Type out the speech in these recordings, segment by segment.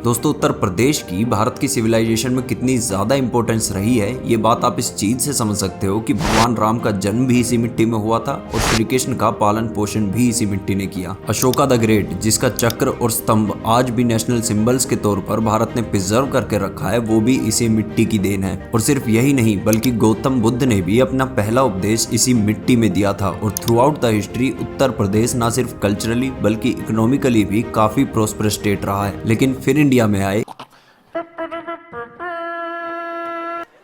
दोस्तों, उत्तर प्रदेश की भारत की सिविलाइजेशन में कितनी ज्यादा इंपॉर्टेंस रही है, ये बात आप इस चीज से समझ सकते हो कि भगवान राम का जन्म भी इसी मिट्टी में हुआ था और श्री कृष्ण का पालन पोषण भी इसी मिट्टी ने किया। अशोका द ग्रेट, जिसका चक्र और स्तंभ आज भी नेशनल सिंबल्स के तौर पर भारत ने प्रिजर्व करके रखा है, वो भी इसी मिट्टी की देन है। और सिर्फ यही नहीं, बल्कि गौतम बुद्ध ने भी अपना पहला उपदेश इसी मिट्टी में दिया था। और through out the history Uttar Pradesh न सिर्फ कल्चरली बल्कि इकोनॉमिकली भी काफी प्रोस्परस स्टेट रहा है। लेकिन फिर इंडिया में आए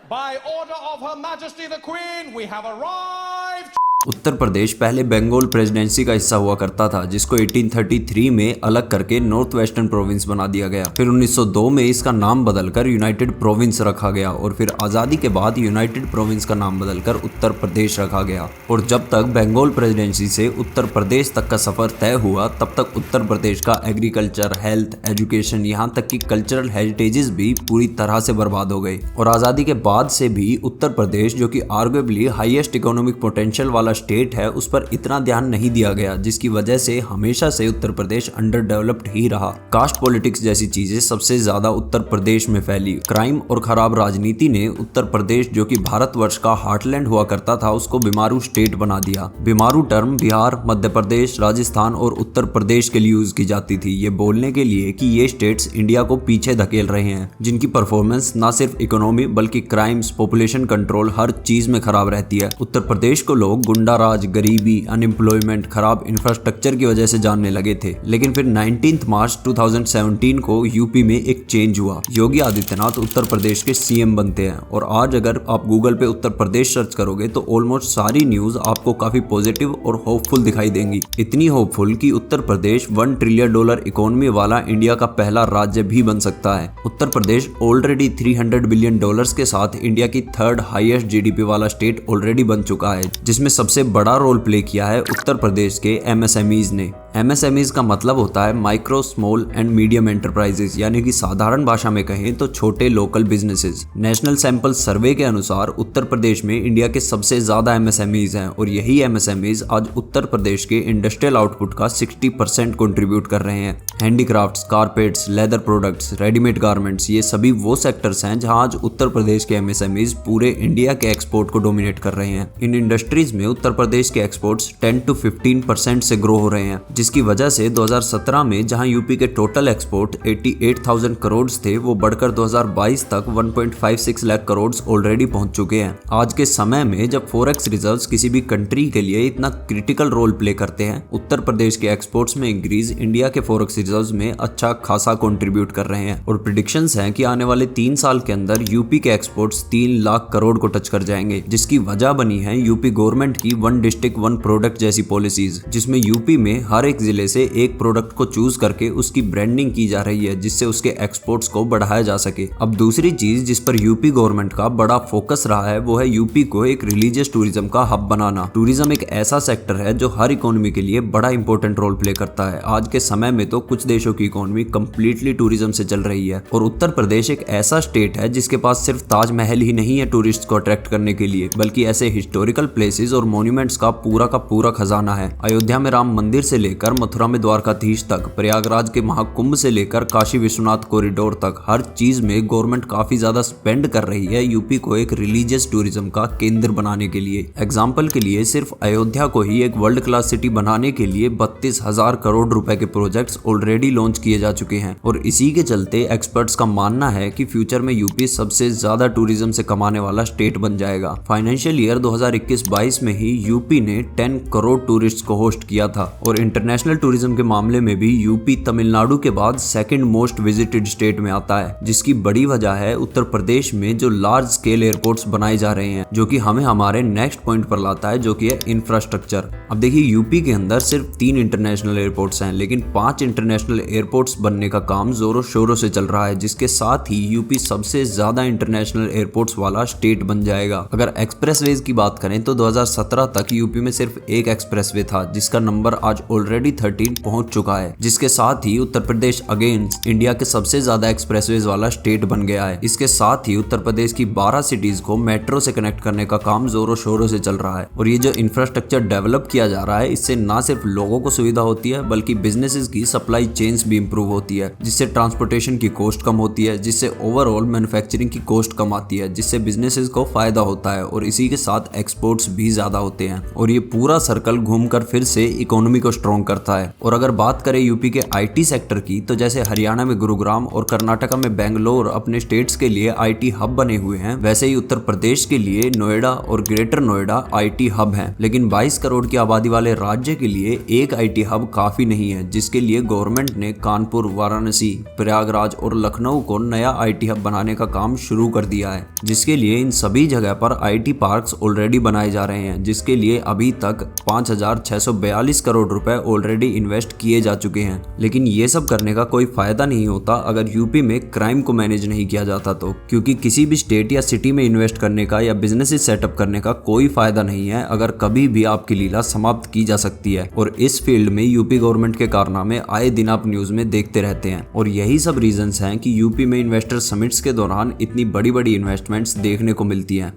By order of Her Majesty the Queen, we have arrived. Uttar Pradesh पहले बंगाल प्रेसिडेंसी का हिस्सा हुआ करता था, जिसको 1833 में अलग करके नॉर्थ वेस्टर्न प्रोविंस बना दिया गया। फिर 1902 में इसका नाम बदलकर यूनाइटेड प्रोविंस रखा गया और फिर आज़ादी के बाद यूनाइटेड प्रोविंस का नाम बदलकर उत्तर प्रदेश रखा गया। और जब तक बंगाल प्रेसिडेंसी से उत्तर प्रदेश तक का सफर तय हुआ, तब तक उत्तर प्रदेश का एग्रीकल्चर, हेल्थ, एजुकेशन, यहाँ तक कि कल्चरल हेरिटेजेस भी पूरी तरह से बर्बाद हो गए। और आज़ादी के बाद से भी उत्तर प्रदेश, जो कि आर्गुएबली हाईएस्ट इकोनॉमिक पोटेंशियल वाला स्टेट है, उस पर इतना ध्यान नहीं दिया गया, जिसकी वजह से हमेशा से उत्तर प्रदेश अंडर डेवलप्ड ही रहा। कास्ट पॉलिटिक्स जैसी चीजें सबसे ज्यादा उत्तर प्रदेश में फैली। क्राइम और खराब राजनीति ने उत्तर प्रदेश, जो कि भारतवर्ष का हार्टलैंड हुआ करता था, उसको बीमारू स्टेट बना दिया। बीमारू टर्म बिहार, मध्य प्रदेश, राजस्थान और उत्तर प्रदेश के लिए यूज की जाती थी, ये बोलने के लिए कि ये स्टेट्स इंडिया को पीछे धकेल रहे हैं, जिनकी परफॉर्मेंस न सिर्फ इकोनॉमी बल्कि क्राइम्स, पॉपुलेशन कंट्रोल, हर चीज में खराब रहती है। उत्तर प्रदेश को लोग गुंडाराज, गरीबी, अनएम्प्लॉयमेंट, खराब इंफ्रास्ट्रक्चर की वजह से जानने लगे थे। लेकिन फिर 19 मार्च 2017 को यूपी में एक चेंज हुआ। योगी आदित्यनाथ उत्तर प्रदेश के सीएम बनते हैं और आज अगर आप गूगल पे उत्तर प्रदेश सर्च करोगे तो ऑलमोस्ट सारी न्यूज आपको काफी पॉजिटिव और होपफुल दिखाई देंगी। इतनी होपफुल कि उत्तर प्रदेश $1 ट्रिलियन इकोनॉमी वाला इंडिया का पहला राज्य भी बन सकता है। उत्तर प्रदेश ऑलरेडी $300 बिलियन के साथ इंडिया की थर्ड हाईएस्ट जीडीपी वाला स्टेट ऑलरेडी बन चुका है, जिसमें सबसे बड़ा रोल प्ले किया है उत्तर प्रदेश के एमएसएमईज ने। एमएसएमईज का मतलब होता है micro, small and medium enterprises, यानी कि साधारण भाषा में कहें तो छोटे local businesses. National sample survey के अनुसार उत्तर प्रदेश में इंडिया के सबसे ज्यादा एमएसएमईज हैं और यही एमएसएमईज आज उत्तर प्रदेश के इंडस्ट्रियल आउटपुट का 60% कंट्रीब्यूट कर रहे हैं। Handicrafts, carpets, leather products, readymade garments, ये सभी वो सेक्टर्स हैं जहां आज उत्तर प्रदेश के एमएसएमईज पूरे इंडिया के एक्सपोर्ट को डोमिनेट कर रहे हैं। इन इंडस्ट्रीज में उत्तर प्रदेश के एक्सपोर्ट्स 10 to 15% से ग्रो हो रहे हैं, जिसकी वजह से 2017 में जहां यूपी के टोटल एक्सपोर्ट 88,000 करोड़ थे, वो बढ़कर 2022 तक 1.56 लाख करोड़ ऑलरेडी पहुंच चुके हैं। आज के समय में जब फॉरेक्स रिजर्व्स किसी भी कंट्री के लिए इतना क्रिटिकल रोल प्ले करते हैं, उत्तर प्रदेश के एक्सपोर्ट्स में इंक्रीज इंडिया के फॉरेक्स रिजर्व्स में अच्छा खासा कंट्रीब्यूट कर रहे हैं। और प्रेडिक्शंस हैं कि आने वाले 3 साल के अंदर यूपी के एक्सपोर्ट्स 3 लाख करोड़ को टच कर जाएंगे, जिसकी वजह बनी है यूपी गवर्नमेंट की 1 डिस्ट्रिक्ट 1 प्रोडक्ट जैसी पॉलिसीज, जिसमें यूपी में हर एक जिले से एक प्रोडक्ट को चूज करके उसकी ब्रांडिंग की जा रही है, जिससे उसके एक्सपोर्ट्स को बढ़ाया जा सके। अब दूसरी चीज जिस पर यूपी गवर्नमेंट का बड़ा फोकस रहा है, वो है यूपी को एक रिलीजियस टूरिज्म का हब बनाना। टूरिज्म एक ऐसा सेक्टर है जो हर इकोनॉमी के लिए बड़ा इंपॉर्टेंट रोल प्ले करता है। आज के समय में तो कुछ देशों की इकोनॉमी कंप्लीटली टूरिज्म से चल रही है और उत्तर प्रदेश एक ऐसा स्टेट है जिसके पास सिर्फ ताजमहल ही नहीं है टूरिस्ट को अट्रैक्ट करने के लिए, बल्कि ऐसे हिस्टोरिकल प्लेसेस और मॉन्यूमेंट्स का पूरा खजाना है। अयोध्या में राम मंदिर से लेकर मथुरा में द्वारकाधीश तक, प्रयागराज के महाकुंभ से लेकर काशी विश्वनाथ कॉरिडोर तक, हर चीज में गवर्नमेंट काफी ज्यादा स्पेंड कर रही है यूपी को एक रिलीजियस टूरिज्म का केंद्र बनाने के लिए। एग्जाम्पल के लिए सिर्फ अयोध्या को ही एक वर्ल्ड क्लास सिटी बनाने के लिए 32,000 करोड़ रुपए के प्रोजेक्ट्स ऑलरेडी लॉन्च किए जा चुके हैं। और इसी के चलते एक्सपर्ट्स का मानना है कि फ्यूचर में यूपी सबसे ज्यादा टूरिज्म से कमाने वाला स्टेट बन जाएगा। फाइनेंशियल ईयर 2021-22 में ही यूपी ने 10 करोड़ टूरिस्ट को होस्ट किया था और इंटरनेशनल टूरिज्म के मामले में भी यूपी तमिलनाडु के बाद सेकंड मोस्ट विजिटेड स्टेट में आता है, जिसकी बड़ी वजह है उत्तर प्रदेश में जो लार्ज स्केल एयरपोर्ट्स बनाए जा रहे हैं, जो कि हमें हमारे नेक्स्ट पॉइंट पर लाता है, जो कि है इंफ्रास्ट्रक्चर। अब देखिए, यूपी के अंदर सिर्फ 3 इंटरनेशनल एयरपोर्ट्स हैं, लेकिन 5 इंटरनेशनल एयरपोर्ट्स बनने का काम जोरों शोरों से चल रहा है, जिसके साथ ही यूपी सबसे ज्यादा इंटरनेशनल एयरपोर्ट्स वाला स्टेट बन जाएगा। अगर एक्सप्रेसवेज की बात करें तो 2017 तक यूपी में सिर्फ एक एक्सप्रेसवे था, जिसका नंबर आज ऑलरेडी ऑलरेडी 13 पहुंच चुका है, जिसके साथ ही उत्तर प्रदेश अगेन इंडिया के सबसे ज्यादा एक्सप्रेसवेज वाला स्टेट बन गया है। इसके साथ ही उत्तर प्रदेश की 12 सिटीज को मेट्रो से कनेक्ट करने का काम जोरों शोरों से चल रहा है। और ये जो इंफ्रास्ट्रक्चर डेवलप किया जा रहा है, इससे ना सिर्फ लोगों को सुविधा होती है बल्कि बिजनेसेस की सप्लाई चेन्स भी इंप्रूव होती है, जिससे ट्रांसपोर्टेशन की कॉस्ट कम होती है, जिससे ओवरऑल मैन्युफैक्चरिंग की कॉस्ट कम आती है, जिससे बिजनेसेस को फायदा होता है और इसी के साथ एक्सपोर्ट्स भी ज्यादा होते हैं। और ये पूरा सर्कल घूमकर फिर से इकोनॉमी को स्ट्रॉन्ग करता है। और अगर बात करें यूपी के आईटी सेक्टर की, तो जैसे हरियाणा में गुरुग्राम और कर्नाटका में बेंगलोर अपने स्टेट्स के लिए आईटी हब बने हुए हैं, वैसे ही उत्तर प्रदेश के लिए नोएडा और ग्रेटर नोएडा आईटी हब हैं। लेकिन 22 करोड़ की आबादी वाले राज्य के लिए एक आईटी हब काफी नहीं है, जिसके लिए गवर्नमेंट ने कानपुर, वाराणसी, प्रयागराज और लखनऊ को नया आईटी हब बनाने का काम शुरू कर दिया है, जिसके लिए इन सभी जगह पर आईटी पार्क्स ऑलरेडी बनाए जा रहे हैं, जिसके लिए अभी तक 5,642 करोड़ रुपए ऑलरेडी इन्वेस्ट किए जा चुके हैं। लेकिन ये सब करने का कोई फायदा नहीं होता अगर यूपी में क्राइम को मैनेज नहीं किया जाता तो, क्योंकि किसी भी स्टेट या सिटी में इन्वेस्ट करने का या बिजनेस सेटअप करने का कोई फायदा नहीं है अगर कभी भी आपकी लीला समाप्त की जा सकती है। और इस फील्ड में यूपी गवर्नमेंट के कारनामे आए दिन आप न्यूज में देखते रहते हैं। और यही सब रीजंस हैं कि यूपी में इन्वेस्टर समिट्स के दौरान इतनी बड़ी बड़ी इन्वेस्टमेंट्स देखने को मिलती हैं।